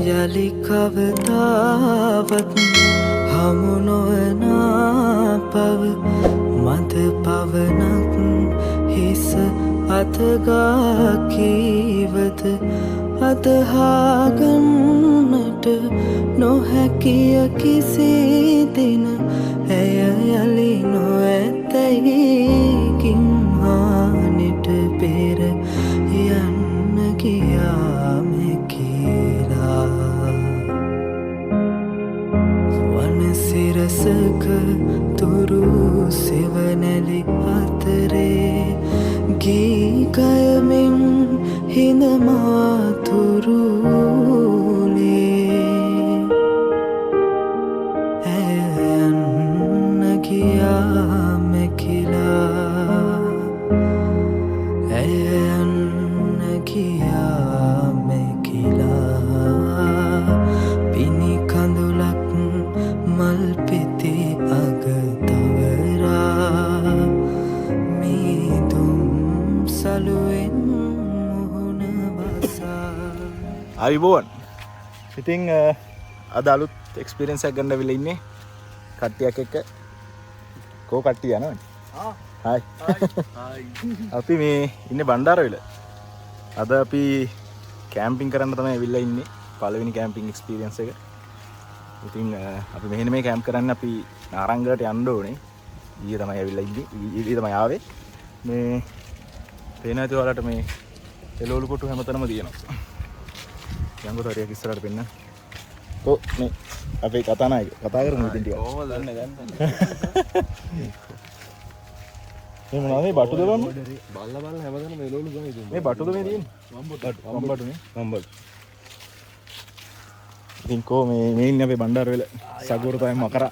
යලි කවදාවත් හමු නොවන පව මද පවනක් හිස අතගා කීවද අදහාගන්නට නොහැකිය කිසි දින ඇය යලි නොඇතැයි කිම්හානිට පෙර යන්න ගියාම කියලා වනසිරසක තුරු සෙවනැලි අතරේ ගීකයමින් හිනමාතුරුලේ ඇයන්න ගියාම කියලා ඇයන්න ගියාම කියලා පිණි කඳුලක් මල් පෙති අග තවරා මීදුම් සලුවෙන් මුහුණ වසා අයිබෝන් ඉතින් අද අලුත් එක්ස්පීරියන්ස් එකක් ගන්න වෙලා ඉන්නේ කට්ටියක් එක්ක කෝ කට්ටිය යනවනේ හායි අපි මේ ඉන්නේ බණ්ඩාරවිල අද අපි කැම්පින් කරන්න තමයි ඇවිල්ලා ඉන්නේ පළවෙනි කැම්පින් එක්ස්පීරියන්ස් එක ඉතින් අපි මෙහෙම මේ කැම්ප් කරන්න අපි නාරංගලට යන්න ඕනේ ඊයේ තමයි ඇවිල්ලා ඉන්නේ ඊයේ තමයි ආවේ මේ පේනවාද ඔයාලට මේ එළවලු කොටු හැමතැනම තියෙනවා යංගොත් හරියක් ඉස්සරහට පෙන්න කො මේ අපේ කතානායක කතා කරමු ඉතින් ටිකක් කොහොමද දන්නේ ගන්න මේ මොනවද මේ බටුද බලන්න බල්ලා හැමදාම මේ එළවලු ගම ඉතින් මේ බටුද මේ තියෙන්නේ වම්බටුනේ වම්බටු ඉතින් කො මේ ඉන්නේ අපේ බණ්ඩාරවිල සගුරු තමයි මකර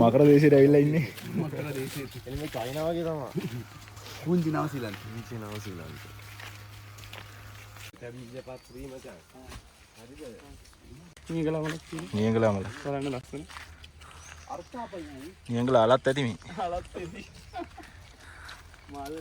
මකර දේශයට ඇවිල්ලා ඉන්නේ මකර දේශයට එන්නේ මේ චයිනා වගේ තමයි කුංචි නවසීලන්ත කැබිජ්ජපත් මචං හරිද නියගලමල බලන්න ලස්සන අර්ථාපයි නියගල අලත් ඇති මේ අලත් ඇති මල්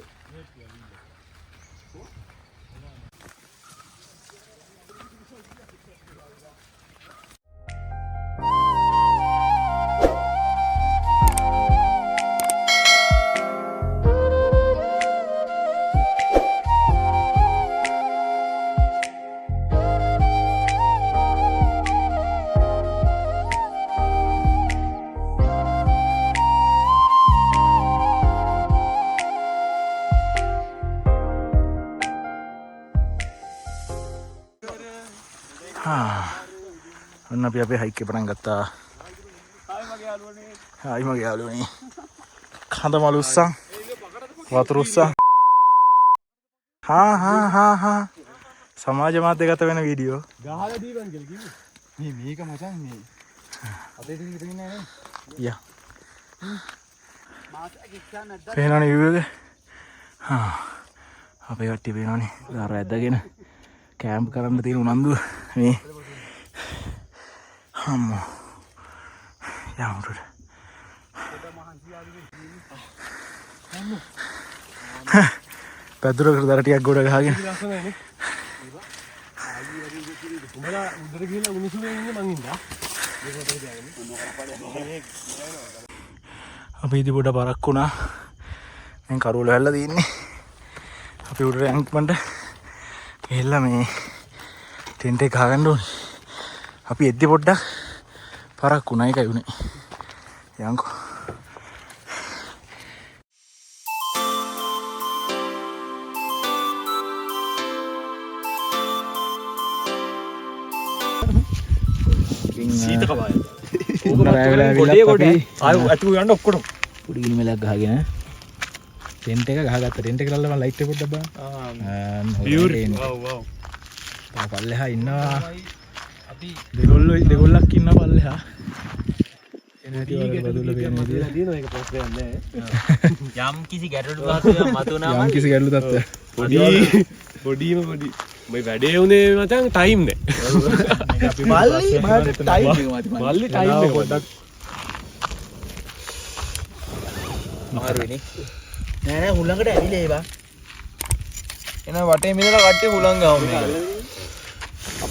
ඔන්න අපි අපේ හයික් එක පටන් ගත්තා. හායි මගේ යාළුවනේ. කඳ මල උස්සන්. වතුර උස්සන්. හා සමාජ මාධ්‍ය ගත වෙන වීඩියෝ. ගහලා දීපන් කියලා කිව්වේ. මේක මචං මේ. අපේ දෙන්නේ දෙන්නේ නැහැ නේ. යා. පේනවනේ view එක. අපේ කට්ටිය පේනවනේ. අර ඇදගෙන කැම්ප් කරන්න තියෙන උනන්දුව මේ අම්මෝ යමුට පැදුරකට දර ටිකක් ගොඩ ගහගෙන අපි ඉදි පොඩ පරක් වුණා දැන් කරුවල හැල්ලා තින්නේ අපි උඩට යන්කමන්ට ගිහිල්ලා මේ ටෙන්ට් එක ගහගන්න ඕනේ අපි එද්දි පොඩ්ඩක් පරක් වුණා ඒකයි උනේ යන්කෝ සීතක බය ඕක පොඩේ පොඩේ ආය අතු යන්න ඔක්කොම පොඩි ගිනි මෙලක් ගහගෙන ටෙන්ට් එක ගහගත්ත ටෙන්ට් එක දාලා මම ලයිට් එක පොඩ්ඩක් බලන්න වව් තා පල්ලෙහා ඉන්නවා අපි දෙගොල්ලක් ඉන්න පල්ලෙහා එනටි වල බදුල්ල පේන විදිය දිනන එක ප්‍රශ්නයක් නෑ යම් කිසි ගැටලු තත්ත්වයක් මතුවනම යම් කිසි ගැටලු තත්ත්වයක් පොඩිම පොඩි මේ වැඩේ උනේ මචං ටයිම් නේ අපි මල්ලි ටයිම් එක මල්ලි ටයිම් එක පොඩ්ඩක් අමාරුයිනේ නෑ හුලඟට ඇවිල්ලා ඒවා එන වටේ මිදලා කට්ටිය හුලං ගාව මේක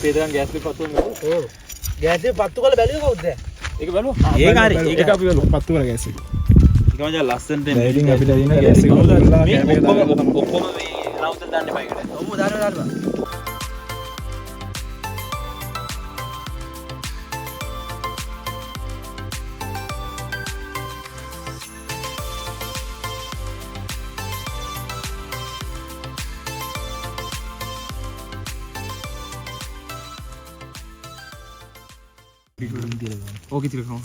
අපේ දන් ගෑස් එක පත්තු වෙනවා. ඔව්. ගෑස් එක පත්තු කරලා බැලුවේ කවුද? ඒක බලුවා. ඒක හරි. ඒක අපි බලුවා. පත්තු කරලා ගෑස් එක. ඒක මචං ලස්සනට ඉතින් අපිට දින ගෑස් එක බලලා ඔක්කොම මේ රවුටර් දාන්න එපා ඒකට. ඔව් දානවා. ඕක ඉතින් කරනවා.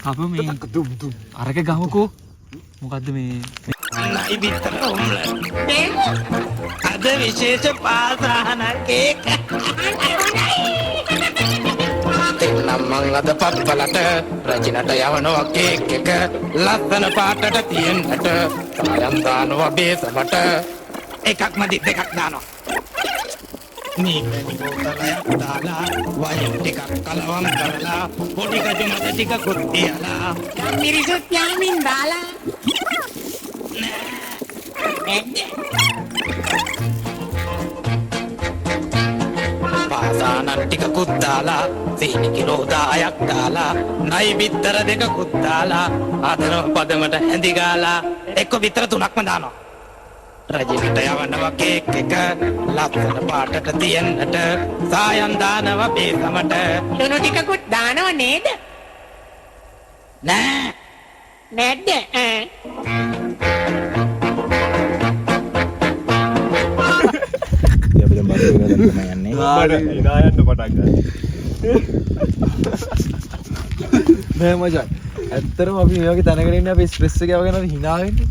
අප මේ අරක ගමකෝ. මොකද්ද මේ නයි විතර අද විශේෂ පාසහනක් ඒක එන්නම් මං අද පත්වලට රජිනට යවනවා කේක් එක ලස්සන පාටට තියෙන්නට සායම් දානවා බේසමට එකක් මදි දෙකක් දානවා මේකනි බෝතලයක් දාලා වයින් ටිකක් කලවම් කරලා පොඩි කජු මත ටිකකුත් තියලා මිරිසුත් යාමින් දාලා පාසානන් ටිකකුත් දාලා සීනි කිලෝ 10ක් දාලා නයි බිත්තර දෙකකුත් දාලා ආදර පදමට හැඳි ගාලා එක්ක බිත්තර 3ක්ම දානවා රජිනට යවනවා කේක් එක ලස්සන පාටට තියන්නට සායම් දානවා බේසමට ලුණු ටිකකුත් දානව නේද නෑ නැද්ද අපි දැන් බඩේ ගන්න තමයි යන්නේ. ඉනා යන්න පටන් ගන්න. නෑ මචං. ඇත්තටම අපි මේ වගේ තැනකට ඉන්නේ අපි ස්ට්‍රෙස් එක යවගෙන අපි hina වෙන්නේ.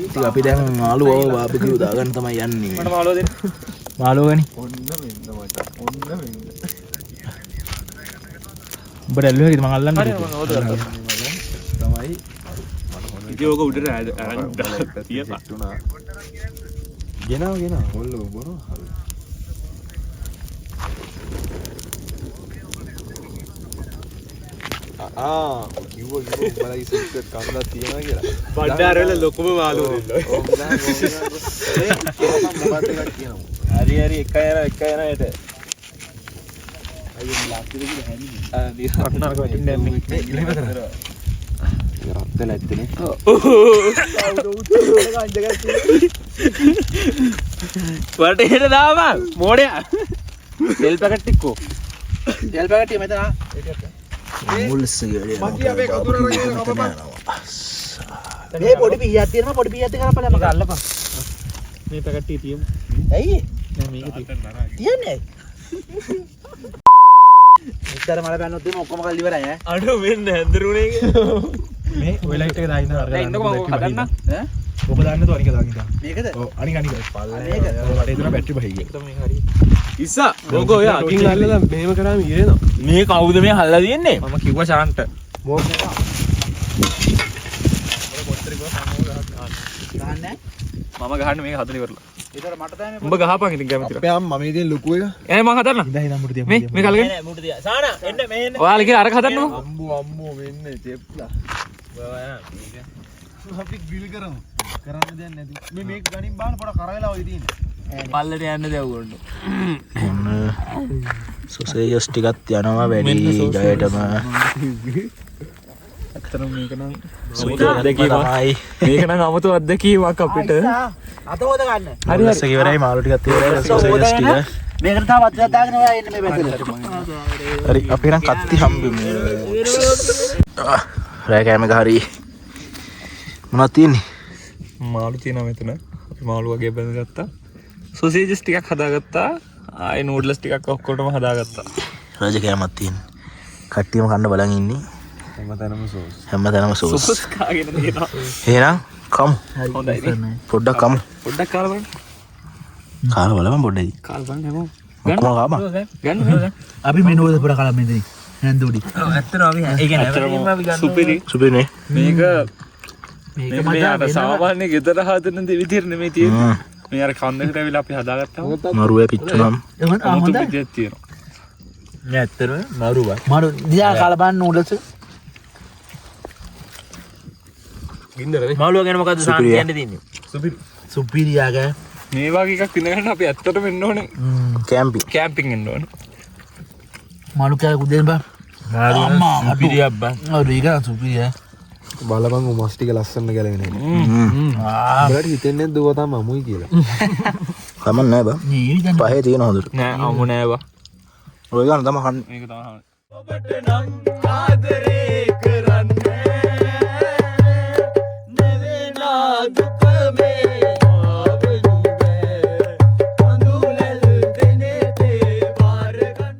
ඉතින් අපි දැන් මාළුවව බාබකියු දාගන්න තමයි යන්නේ. මට මාළුව දෙන්න. මාළුව ගනි. ඔන්න මෙන්න මචං. ඔන්න මෙන්න. උඹ දැල්ලුවා කිද මං අල්ලන්න. හරි මම ඕක කරලා තමයි. ඉතින් ඕක උඩට අරන් තියපා. ගෙනාව හොල්ල බොනවා හරි කිව්ව උඹලා ඉස්සෙත් කන්දක් තියනවා කියලා බණ්ඩාර වල ලොකුම මාළුව දෙන්න හරි එක යන යට අයියෝ ලාස්ට් එකේ හැන්නේ අන්නර කොටින් දැම්මේ ඉලෙම කරා රත්ත නැත්තනේ වටේට දාම මෝඩයා තෙල් පැකට් එක්කෝ තෙල් පැකට් එක මෙතන මුල්ස් ගේඩිය මන්ටි අපේ කතුර අරගෙන අපපන් මේ පොඩි පීයක් තියෙනවා පොඩි පීයක් එක කරපළ මේක අල්ලපන් මේ පැකට් එක තියමු ඇයි නෑ මේක තියන්නේ මෙච්චර මල පැන්නොත් එimhe ඔක්කොම කල් ඉවරයි ඈ අඩෝ මෙන්න හැන්දරුනේ මේ ඔය ලයිට් එක දාන්න අර දැන් ඉන්නකො මම හදන්න ඈ ඔක දාන්න තෝ අනික දාන්න මේකද ඔව් අනික මේක වටේ තියෙන බැටරි බහයි එක තමයි හරි ඉස්සා ඕක ඔය අකින් අල්ලලා මෙහෙම කරාම ඉරෙනවා මේ කවුද මේ හල්ලා තියන්නේ මම කිව්වා ශාන්ට දාන්නේ මම ගහන්න මේක හදලා ඉවරලා ඒතර මට තමයි උඹ ගහපන් ඉතින් කැමතිද අපේ අම්මා මේ තියෙන ලොකු එක ඈ මම හදන්න ඉඳලා මුට තියමු මේ කල්ගෙන නෑ මුට තියා සානා එන්න මේ එන්න ඔයාලා කියලා අරක හදන්නකෝ අම්මෝ මෙන්න තෙප්ලා අපි ග්‍රිල් කරමු කරන්න දෙයක් නැති මේ මේක ගණින් බාන පොඩ කරවෙලා ඔය තියෙන්නේ පල්ලට යන්න දෙව උගන්න ඔන්න සොසේජස් ටිකක් යනවා වැඩි ජයටම ඇත්තටම මේක නම් තමයි මේක නම් අමුතු අත්දැකීමක් අපිට අත හොද ගන්න හරි හරි ඉවරයි මාළු ටිකක් ඉවරයි සොසේජස් ටික මේකට තව වත්යක් දාගෙන ඔයා එන්න මේ පැත්තට හරි අපි නම් කත්ති හම්බෙමු රෑ කෑම එක හරි මොනවද තියෙන්නේ මාළු තියෙනවා මෙතන අපි මාළු වගේ බඳගත්තා සොසේජස් ටිකක් හදාගත්තා ආයේ නූඩ්ලස් ටිකක් ඔක්කොටම හදාගත්තා රජ කෑමක් තියෙන්නේ කට්ටියම කන්න බලන් ඉන්නේ හැමතැනම සෝස් කාගෙන තියෙනවා එහෙනම් කමු හොඳයි පොඩ්ඩක් කමු පොඩ්ඩක් කාලා බලන්න කාලා බලමු පොඩ්ඩයි කාලා බලන්න හැමෝම ඔක්කොම කාපන් ගන්න අපි මෙනුවද පොඩ කලම් මෙතන හැන්දෝඩි ඇත්තටම අපි ඒ කියන්නේ සුපිරි සුපිරිනේ මේක මේක මේ අර සාමාන්‍ය ගෙදර හදන විදිහට නෙමෙයි තියෙන්නේ මේ අර කන්දකට ඇවිල්ලා අපි හදාගත්තා මරුවේ පිච්චුනම් අමුතු විදිහක් තියෙනවා නෑ ඇත්තටම මරුවා මරු දිහා කාලා බලන්න නූඩල්ස් ගින්දර වේ මාළුව ගැන මොකද්ද සාන් සුපිරියා. කියන්න තියෙන්නේ සුපිරි සුපිරියාගේ මේ වගේ එකක් ඉඳගන්න අපි ඇත්තටම එන්න ඕනේ කැම්පින් එන්න ඕනේ. මාළු කෑ උදේන් බා. අම්මා අපිරියක් බා. ඔව් ඊගා සුපිරිය. බලපන් උමස් ටික ලස්සන ගැලවෙන එක. බලට හිතෙන්නේ දුව තමයි අමුයි කියලා. කමක් නෑ බා. පහේ තියෙන හොඳට. නෑ අමු නෑ බා. ඔය ගන්න තමයි හන්. මේක තමයි. ඔබට නම් ආදරේ කරන්නේ නෙවෙනා දුක මේ ආවනිවේ අඳුලල් දෙනේ තේ වාරගන්න.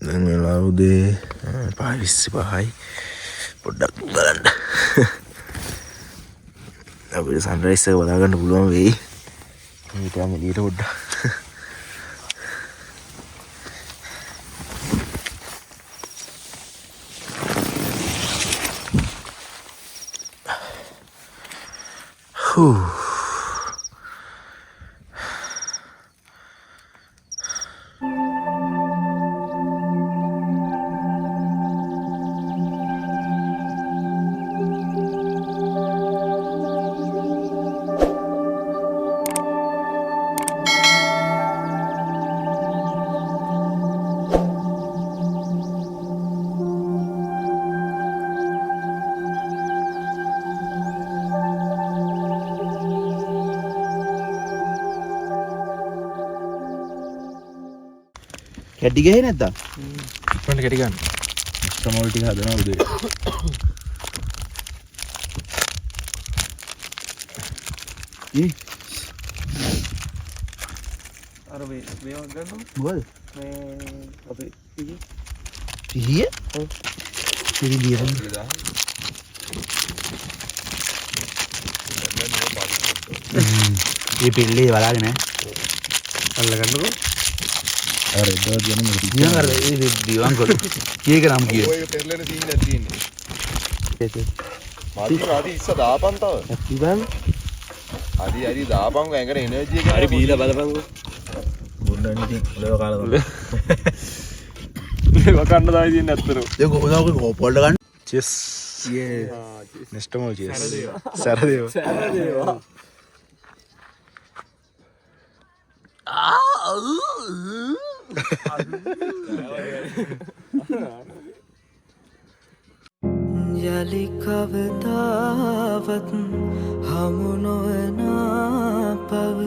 දැන් වෙලා උදේ 5:25යි. පොඩ්ඩක් බලන්න. අපිට සන්රයිස් එක බලා ගන්න පුළුවන් වෙයි. ඊට යන්න එළියට පොඩ්ඩක්. කැටි ගහේ නැද්ද? ඉක්මනට කැටි ගන්න. ස්ටමෝල් ටික හදනවා උදේ. අර මේ මේවා ගන්නවා. මොකද? මේ අපේ පිහිය? පිහිය. මේ පිල්ලේ වලාගෙන ඈ. අල්ල ගන්නකො. අර එදා කියන මොකද? දියන් අර ඒ දියන් කොල. කීයක නම් කිය. ඔය පෙරලෙන සීන් එකක් තියෙන්නේ. ඒක. මාත් ආදි ඉස්ස දාපන් තව. ඉතින් හරි දාපන්කො ඇඟට එනර්ජි එක. හරි බීලා බලපන්කො. බොන්නනේ ඉතින් ඔලව කාලා බලන්න. මේවා කන්න තමයි තියෙන්නේ අත්තර. ඒක කොහොමද කෝපවලට ගන්න? චෙස්. Nestomalt chess. සරදේව. යලි කවදාවත් හමු නොවනා පව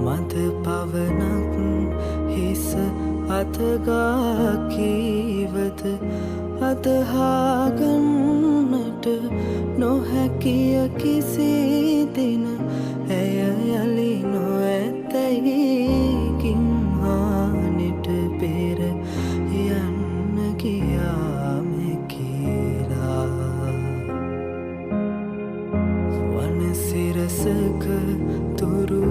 මද පවනක් හිස අතගා කීවද අදහාගන්නට නොහැකිය කිසි දින ඇය යලි නොඇතැයි කිම්හානිට පෙර යන්න ගියාම කියලා වනසිරසක තුරු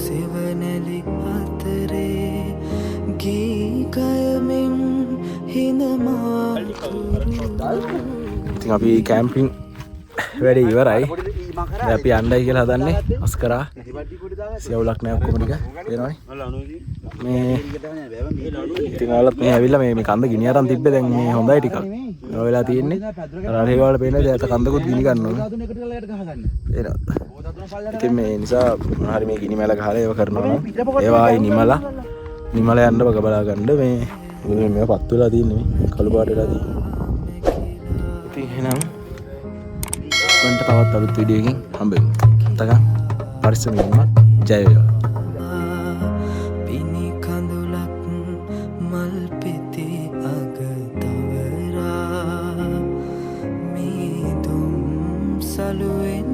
සෙවනැලි අතරේ ගීකයමින් හිනමාතුරු ඉතින් අපි කැම්පින් වැඩේ ඉවරයි. දැන් අපි යන්නයි කියලා හදන්නේ. අස්කරා සියවුලක් නෑ ඔක්කොම ටික වෙනවනේ. මේ ඉතින් ඔයාලත් මේ ඇවිල්ලා මේ කන්ද ගිනි අරන් තිබ්බේ දැන් මේ හොඳයි ටිකක්. ඔය වෙලා තියෙන්නේ. අර හේ වල පේන්නේ දැන් කන්දකුත් ගිනි ගන්න ඕනේ. එනවා. ඉතින් මේ නිසා හරි මේ ගිනි මැල ගහලා ඒව කරනවා නම් ඒවා ආයි නිමල යන්න බග බලා ගන්න මේ මේවා පත් වෙලා තියෙන්නේ මේ කළු පාට වෙලා තියෙන්නේ. ඉතින් එහෙනම් වන්ට තවත් අලුත් වීඩියෝ එකකින් හම්බෙමු. තකන් පරිස්සමෙන් ජය වේවා. පිනි කඳුලක් මල් පෙති අග තවරා මේ දුම් සලුවෙන්